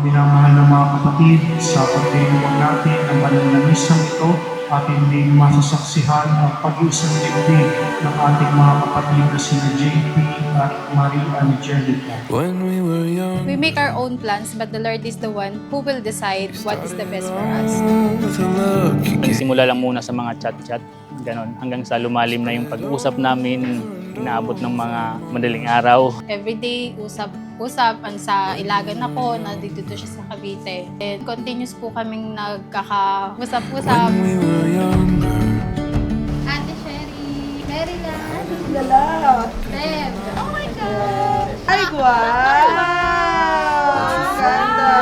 Minamahal ng mga kapatid, sa pagdinuwag natin ang banal na misang ito, ating din masasaksihan ang pag-iisang libdig ng ating mga kapatid na sina JP at Marie Angelica. We make our own plans, but the Lord is the one who will decide what is the best for us. Nagsimula lang muna sa mga chat-chat, ganon, hanggang sa lumalim na yung pag-uusap namin, inaabot ng mga madaling araw. Everyday, usap ang sa Ilagan ako, na dito siya sa Cavite. And continuous po kaming nagkaka-usap-usap. Ate Sherry, Maryland, Gala. Bev. Oh my God! Ay, wow! Ang ganda!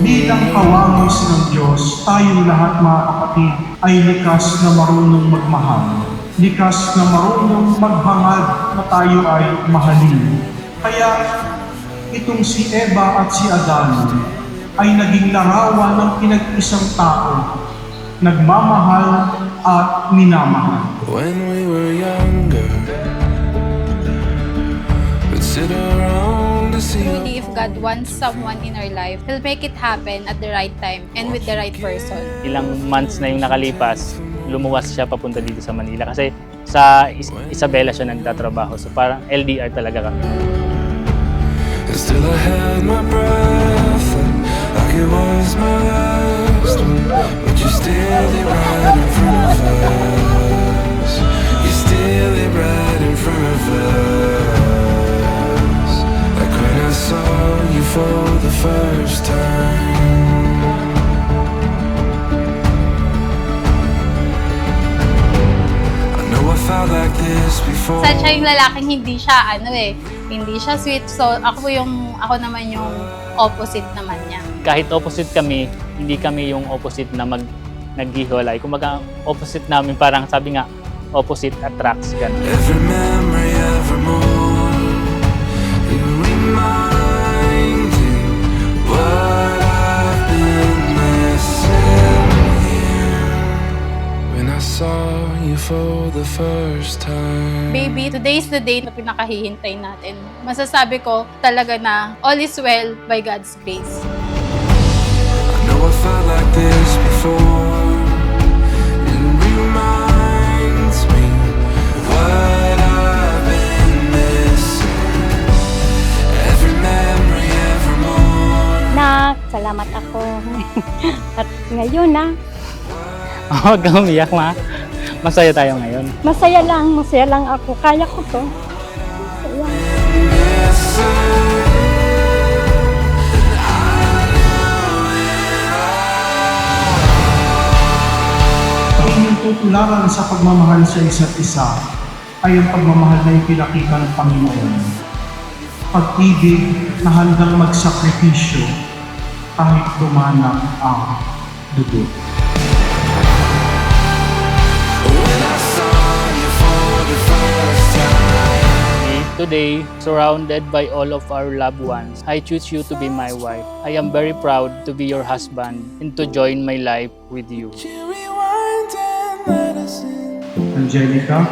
Bilang kawangis ng Diyos, tayong lahat mga kapatid ay likas na marunong magmahal. Likas na marunong maghangad na tayo ay mahalin. Kaya itong si Eva at si Adan ay naging larawan ng pinag-isang tao, nagmamahal at minamahal. When we were younger, we'd sit around to see. Truly, if God wants someone in our life, He'll make it happen at the right time and with the right person. Ilang months na yung nakalipas, lumuwas siya papunta dito sa Manila kasi sa Isabela siya nagtatrabaho. So parang LDR talaga kami. And still I had my breath, like it was my last one. But you still lay right in front of us. You still lay right in front of us. Like when I saw you for the first time. I know I felt like this before. Sa siya yung lalaking hindi siya hindi siya sweet. So ako naman yung opposite naman niya. Kahit opposite kami, hindi kami yung opposite na naghihiwalay. Kumaga opposite namin, parang sabi nga, opposite attracts, gano'n. Every memory, evermore, you reminding what I've been missing here. When I saw you for the first time. Baby, today is the day na pinakahihintay natin. Masasabi ko talaga na all is well by God's grace. I know I felt like this before. It reminds me what I've been missing. Every memory, evermore. Nak, salamat ako. At ngayon na, Huwag kang umiyak, ma. Masaya tayo ngayon. masaya lang ako. Kaya ko to. Masaya. Ang inyong tutularan sa pagmamahal sa isa't isa ay ang pagmamahal na ipinakita ng Panginoon. Pag-ibig na handang magsakripisyo kahit dumanang ang dugo. When I saw you for the first time. Today, surrounded by all of our loved ones, I choose you to be my wife. I am very proud to be your husband and to join my life with you. You rewind and let us in. Angelica,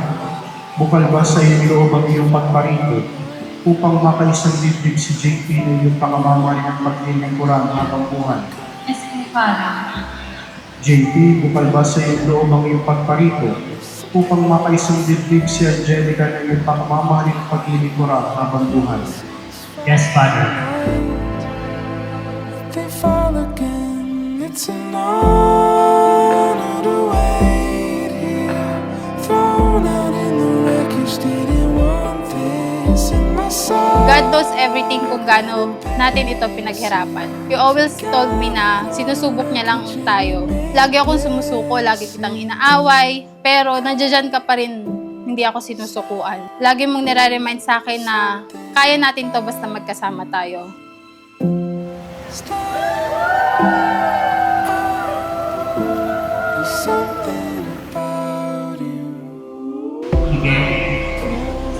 bukal ba sa iyong loob ang iyong pagparito upang makaisang dibdib si JP na iyong pangamamay at paglilingkuran habang buhay? Yes, Father. JP, bukal ba sa iyong loob ang iyong pagparito upang makaisang dibdib si Angelica na iyong pangamamay at paglilingkuran habang buhay? Yes, Father. They fall again. It's an honor to wait here. Thrown out in the wreckage, didn't want this in my soul. God knows everything kung gaano natin ito pinaghirapan. You always told me na sinusubok niya lang tayo. Lagi akong sumusuko, lagi kitang inaaway, pero nandiyan ka pa rin, hindi ako sinusukuan. Lagi mong nire-remind sa akin na kaya natin to basta magkasama tayo. Something about you. Sige,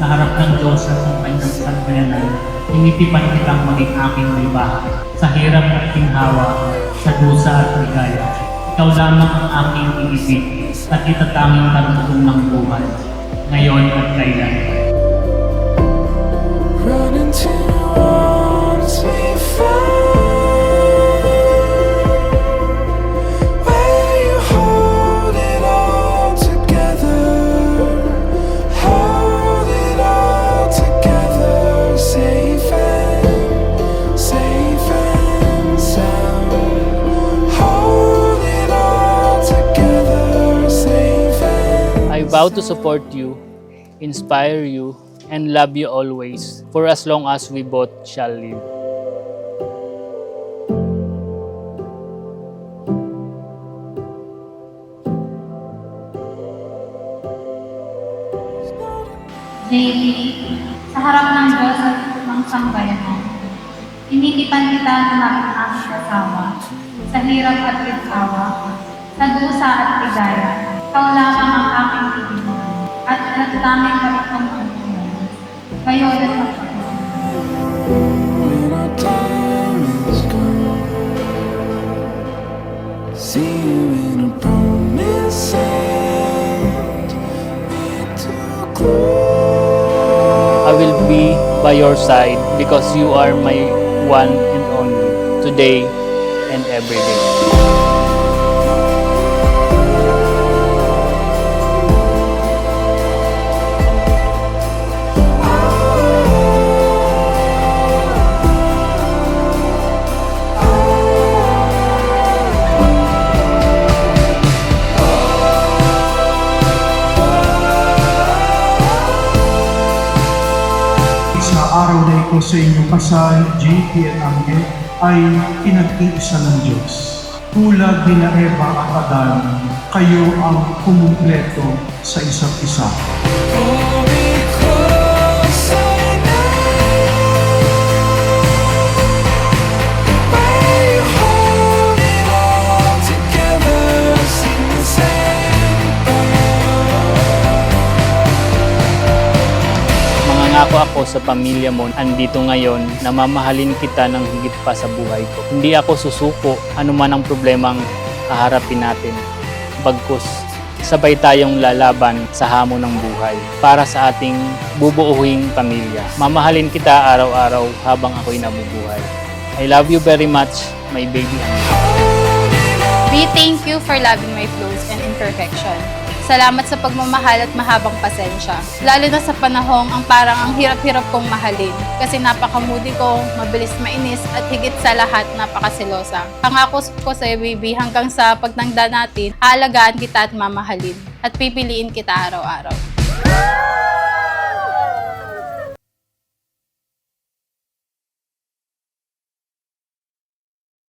sa harap ng Diyos at ng kanyang sambayanan, initipan kitang maging aking may bahay. Sa hirap at ginhawa, sa dusa at ligaya, ikaw lamang ang aking iibig at itatanging karunungan ng buhay, ngayon at kailan. mountain wants me found. Where you hold it all together, hold it all together, safe and sound. Hold it all together, safe and I vow to support you, inspire you, and love you always, for as long as we both shall live. JB, sa harap ng Diyos at ng sambayanan, tinitipan kita na ng aking asawa, sa hirap at ginhawa, sa dusa at ligaya. Ikaw lamang ang aking titipan, at nagtaming kapitong pagkuhan. Ngayon at magpatuloy. when our time is gone. See you in a promised land. Need to close. I will be by your side because you are my one and only, today and every day. Sa araw na ito sa inyong kasal, JP at Angel, ay pinag-iisa ng Diyos. Tulad ni na Eva at Adan, kayo ang kumumpleto sa isa't isa. Hold me closer now. Where you hold it all together, sing the same Mangangako ako sa pamilya mo, andito ngayon, na mamahalin kita ng higit pa sa buhay ko. Hindi ako susuko anuman ang problemang haharapin natin. Bagkus, sabay tayong lalaban sa hamon ng buhay para sa ating bubuuhing pamilya. Mamahalin kita araw-araw habang ako'y nabubuhay. I love you very much, my baby Angel. We thank you for loving my flaws and imperfection. Salamat sa pagmamahal at mahabang pasensya. Lalo na sa panahong ang parang ang hirap-hirap kong mahalin. Kasi napaka-moody ko, mabilis mainis, at higit sa lahat, napakasilosa. Pangako ko sa iyo, baby, hanggang sa pagtanda natin, aalagaan kita at mamahalin. At pipiliin kita araw-araw.